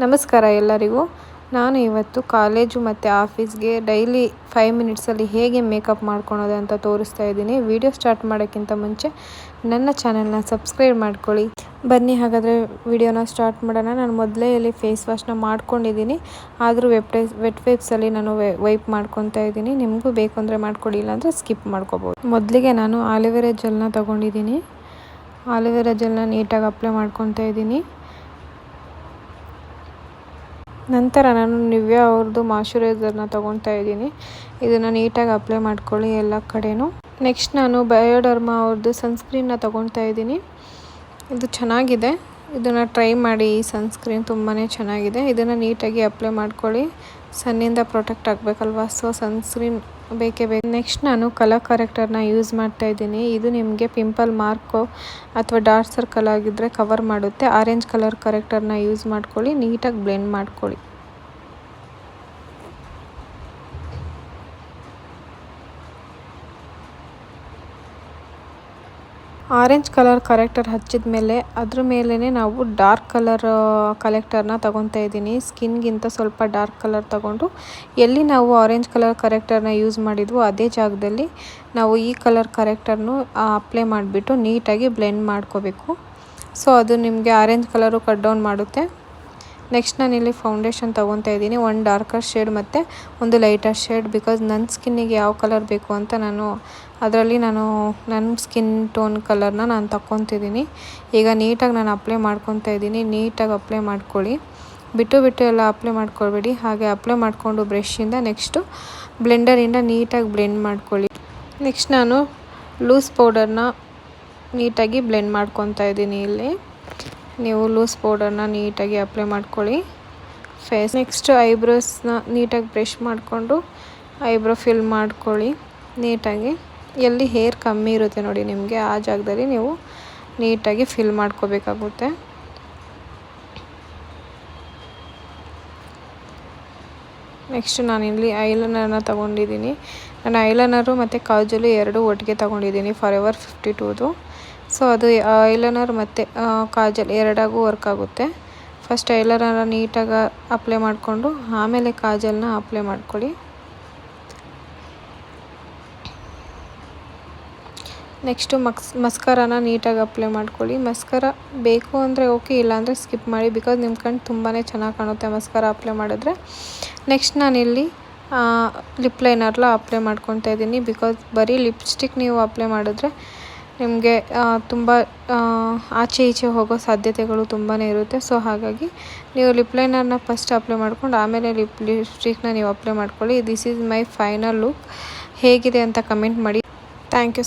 ನಮಸ್ಕಾರ ಎಲ್ಲರಿಗೂ. ನಾನು ಇವತ್ತು ಕಾಲೇಜು ಮತ್ತು ಆಫೀಸ್ಗೆ ಡೈಲಿ 5 ಮಿನಿಟ್ಸಲ್ಲಿ ಹೇಗೆ ಮೇಕಪ್ ಮಾಡ್ಕೊಳೋದು ಅಂತ ತೋರಿಸ್ತಾ ಇದ್ದೀನಿ. ವಿಡಿಯೋ ಸ್ಟಾರ್ಟ್ ಮಾಡೋಕ್ಕಿಂತ ಮುಂಚೆ ನನ್ನ ಚಾನಲ್ನ ಸಬ್ಸ್ಕ್ರೈಬ್ ಮಾಡ್ಕೊಳ್ಳಿ. ಬನ್ನಿ ಹಾಗಾದರೆ ವಿಡಿಯೋನ ಸ್ಟಾರ್ಟ್ ಮಾಡೋಣ. ನಾನು ಮೊದಲೇ ಇಲ್ಲಿ ಫೇಸ್ ವಾಶ್ನ ಮಾಡ್ಕೊಂಡಿದ್ದೀನಿ, ಆದರೂ ವೆಟ್ ವೈಪ್ಸಲ್ಲಿ ನಾನು ವೈಪ್ ಮಾಡ್ಕೊತಾ ಇದ್ದೀನಿ. ನಿಮಗೂ ಬೇಕು ಅಂದರೆ ಮಾಡ್ಕೊಳ್ಳಿ, ಇಲ್ಲಾಂದರೆ ಸ್ಕಿಪ್ ಮಾಡ್ಕೋಬೋದು. ಮೊದಲಿಗೆ ನಾನು ಆಲಿವೆರಾ ಜೆಲ್ನ ತೊಗೊಂಡಿದ್ದೀನಿ. ಆಲಿವೆರಾ ಜೆಲ್ನ ನೀಟಾಗಿ ಅಪ್ಲೈ ಮಾಡ್ಕೊತಾ ಇದ್ದೀನಿ. ನಂತರ ನಾನು ನಿವ್ಯಾ ಅವ್ರದ್ದು ಮಾಯ್ಶ್ಚರೈಸರ್ನ ತೊಗೊತಾ ಇದ್ದೀನಿ. ಇದನ್ನು ನೀಟಾಗಿ ಅಪ್ಲೈ ಮಾಡ್ಕೊಳ್ಳಿ ಎಲ್ಲ ಕಡೆನೂ. ನೆಕ್ಸ್ಟ್ ನಾನು ಬಯೋಡರ್ಮಾ ಅವ್ರದ್ದು ಸನ್ಸ್ಕ್ರೀನ್ನ ತೊಗೊತಾ ಇದ್ದೀನಿ. ಇದು ಚೆನ್ನಾಗಿದೆ, ಇದನ್ನು ಟ್ರೈ ಮಾಡಿ. ಈ ಸನ್ಸ್ಕ್ರೀನ್ ತುಂಬಾ ಚೆನ್ನಾಗಿದೆ. ಇದನ್ನು ನೀಟಾಗಿ ಅಪ್ಲೈ ಮಾಡ್ಕೊಳ್ಳಿ. ಸನ್ನಿಂದ ಪ್ರೊಟೆಕ್ಟ್ ಆಗಬೇಕಲ್ವ, ಸೊ ಸನ್ಸ್ಕ್ರೀನ್ ಬೇಕೇ ಬೇಕು. ನೆಕ್ಸ್ಟ್ ನಾನು ಕಲರ್ ಕರೆಕ್ಟರ್ನ ಯೂಸ್ ಮಾಡ್ತಾ ಇದ್ದೀನಿ. ಇದು ನಿಮಗೆ ಪಿಂಪಲ್ ಮಾರ್ಕು ಅಥವಾ ಡಾರ್ಕ್ ಸರ್ಕಲ್ ಆಗಿದ್ದರೆ ಕವರ್ ಮಾಡುತ್ತೆ. ಆರೆಂಜ್ ಕಲರ್ ಕರೆಕ್ಟರ್ನ ಯೂಸ್ ಮಾಡ್ಕೊಳ್ಳಿ, ನೀಟಾಗಿ ಬ್ಲೆಂಡ್ ಮಾಡ್ಕೊಳ್ಳಿ. ಆರೆಂಜ್ ಕಲರ್ ಕರೆಕ್ಟರ್ ಹಚ್ಚಿದ ಮೇಲೆ ಅದ್ರ ಮೇಲೇ ನಾವು ಡಾರ್ಕ್ ಕಲರ್ ಕಲೆಕ್ಟರ್ನ ತೊಗೊತಾ ಇದ್ದೀನಿ. ಸ್ಕಿನ್ಗಿಂತ ಸ್ವಲ್ಪ ಡಾರ್ಕ್ ಕಲರ್ ತೊಗೊಂಡು ಎಲ್ಲಿ ನಾವು ಆರೆಂಜ್ ಕಲರ್ ಕರೆಕ್ಟರ್ನ ಯೂಸ್ ಮಾಡಿದ್ವೋ ಅದೇ ಜಾಗದಲ್ಲಿ ನಾವು ಈ ಕಲರ್ ಕರೆಕ್ಟರ್ನು ಅಪ್ಲೈ ಮಾಡಿಬಿಟ್ಟು ನೀಟಾಗಿ ಬ್ಲೆಂಡ್ ಮಾಡ್ಕೋಬೇಕು. ಸೊ ಅದು ನಿಮಗೆ ಆರೆಂಜ್ ಕಲರು ಕಟ್ ಡೌನ್ ಮಾಡುತ್ತೆ. ನೆಕ್ಸ್ಟ್ ನಾನಿಲ್ಲಿ ಫೌಂಡೇಶನ್ ತೊಗೊತಾ ಇದ್ದೀನಿ, ಒಂದು ಡಾರ್ಕರ್ ಶೇಡ್ ಮತ್ತು ಒಂದು ಲೈಟರ್ ಶೇಡ್. ಬಿಕಾಸ್ ನನ್ನ ಸ್ಕಿನ್ನಿಗೆ ಯಾವ ಕಲರ್ ಬೇಕು ಅಂತ ಅದರಲ್ಲಿ ನನ್ನ ಸ್ಕಿನ್ ಟೋನ್ ಕಲರ್ನ ನಾನು ತಗೊತಿದ್ದೀನಿ. ಈಗ ನೀಟಾಗಿ ನಾನು ಅಪ್ಲೈ ಮಾಡ್ಕೊತಾ ಇದ್ದೀನಿ. ನೀಟಾಗಿ ಅಪ್ಲೈ ಮಾಡ್ಕೊಳ್ಳಿ, ಬಿಟ್ಟು ಎಲ್ಲ ಅಪ್ಲೈ ಮಾಡ್ಕೊಳ್ಬೇಡಿ. ಹಾಗೆ ಅಪ್ಲೈ ಮಾಡಿಕೊಂಡು ಬ್ರಷಿಂದ ನೆಕ್ಸ್ಟು ಬ್ಲೆಂಡರಿಂದ ನೀಟಾಗಿ ಬ್ಲೆಂಡ್ ಮಾಡ್ಕೊಳ್ಳಿ. ನೆಕ್ಸ್ಟ್ ನಾನು ಲೂಸ್ ಪೌಡರ್ನ ನೀಟಾಗಿ ಬ್ಲೆಂಡ್ ಮಾಡ್ಕೊತಾ ಇದ್ದೀನಿ. ಇಲ್ಲಿ ನೀವು ಲೂಸ್ ಪೌಡರ್ನ ನೀಟಾಗಿ ಅಪ್ಲೈ ಮಾಡ್ಕೊಳ್ಳಿ ಫೇಸ್. ನೆಕ್ಸ್ಟ್ ಐಬ್ರೋಸ್ನ ನೀಟಾಗಿ ಬ್ರಷ್ ಮಾಡಿಕೊಂಡು ಐಬ್ರೋ ಫಿಲ್ ಮಾಡ್ಕೊಳ್ಳಿ ನೀಟಾಗಿ. ಎಲ್ಲಿ ಹೇರ್ ಕಮ್ಮಿ ಇರುತ್ತೆ ನೋಡಿ ನಿಮಗೆ, ಆ ಜಾಗದಲ್ಲಿ ನೀವು ನೀಟಾಗಿ ಫಿಲ್ ಮಾಡ್ಕೋಬೇಕಾಗುತ್ತೆ. ನೆಕ್ಸ್ಟ್ ನಾನಿಲ್ಲಿ ಐಲೈನರ್ನ ತೊಗೊಂಡಿದ್ದೀನಿ. ನಾನು ಐಲೈನರು ಮತ್ತು ಕಾಜಲು ಎರಡೂ ಒಟ್ಟಿಗೆ ತೊಗೊಂಡಿದ್ದೀನಿ ಫಾರೆವರ್ 52ದು. ಸೊ ಅದು ಐಲೈನರ್ ಮತ್ತು ಕಾಜಲ್ ಎರಡಾಗೂ ವರ್ಕ್ ಆಗುತ್ತೆ. ಫಸ್ಟ್ ಐಲೈನರ್ನ ನೀಟಾಗಿ ಅಪ್ಲೈ ಮಾಡಿಕೊಂಡು ಆಮೇಲೆ ಕಾಜಲ್ನ ಅಪ್ಲೈ ಮಾಡ್ಕೊಳ್ಳಿ. ನೆಕ್ಸ್ಟು ಮಸ್ಕರಾನ ನೀಟಾಗಿ ಅಪ್ಲೈ ಮಾಡ್ಕೊಳ್ಳಿ. ಮಸ್ಕರ ಬೇಕು ಅಂದರೆ ಓಕೆ, ಇಲ್ಲಾಂದರೆ ಸ್ಕಿಪ್ ಮಾಡಿ. ಬಿಕಾಸ್ ನಿಮ್ಮ ಕಣ್ಣು ತುಂಬಾ ಚೆನ್ನಾಗಿ ಕಾಣುತ್ತೆ ಮಸ್ಕರ ಅಪ್ಲೈ ಮಾಡಿದ್ರೆ. ನೆಕ್ಸ್ಟ್ ನಾನಿಲ್ಲಿ ಲಿಪ್ ಲೈನರ್ನ ಅಪ್ಲೈ ಮಾಡ್ಕೊತಾ ಇದ್ದೀನಿ. ಬಿಕಾಸ್ ಬರೀ ಲಿಪ್ಸ್ಟಿಕ್ ನೀವು ಅಪ್ಲೈ ಮಾಡಿದ್ರೆ ನಿಮಗೆ ತುಂಬ ಆಚೆ ಈಚೆ ಹೋಗೋ ಸಾಧ್ಯತೆಗಳು ತುಂಬಾ ಇರುತ್ತೆ. ಸೊ ಹಾಗಾಗಿ ನೀವು ಲಿಪ್ ಲೈನರ್ನ ಫಸ್ಟ್ ಅಪ್ಲೈ ಮಾಡ್ಕೊಂಡು ಆಮೇಲೆ ಲಿಪ್ಸ್ಟಿಕ್ನ ನೀವು ಅಪ್ಲೈ ಮಾಡ್ಕೊಳ್ಳಿ. This is my final look. ಹೇಗಿದೆ ಅಂತ ಕಮೆಂಟ್ ಮಾಡಿ. Thank you so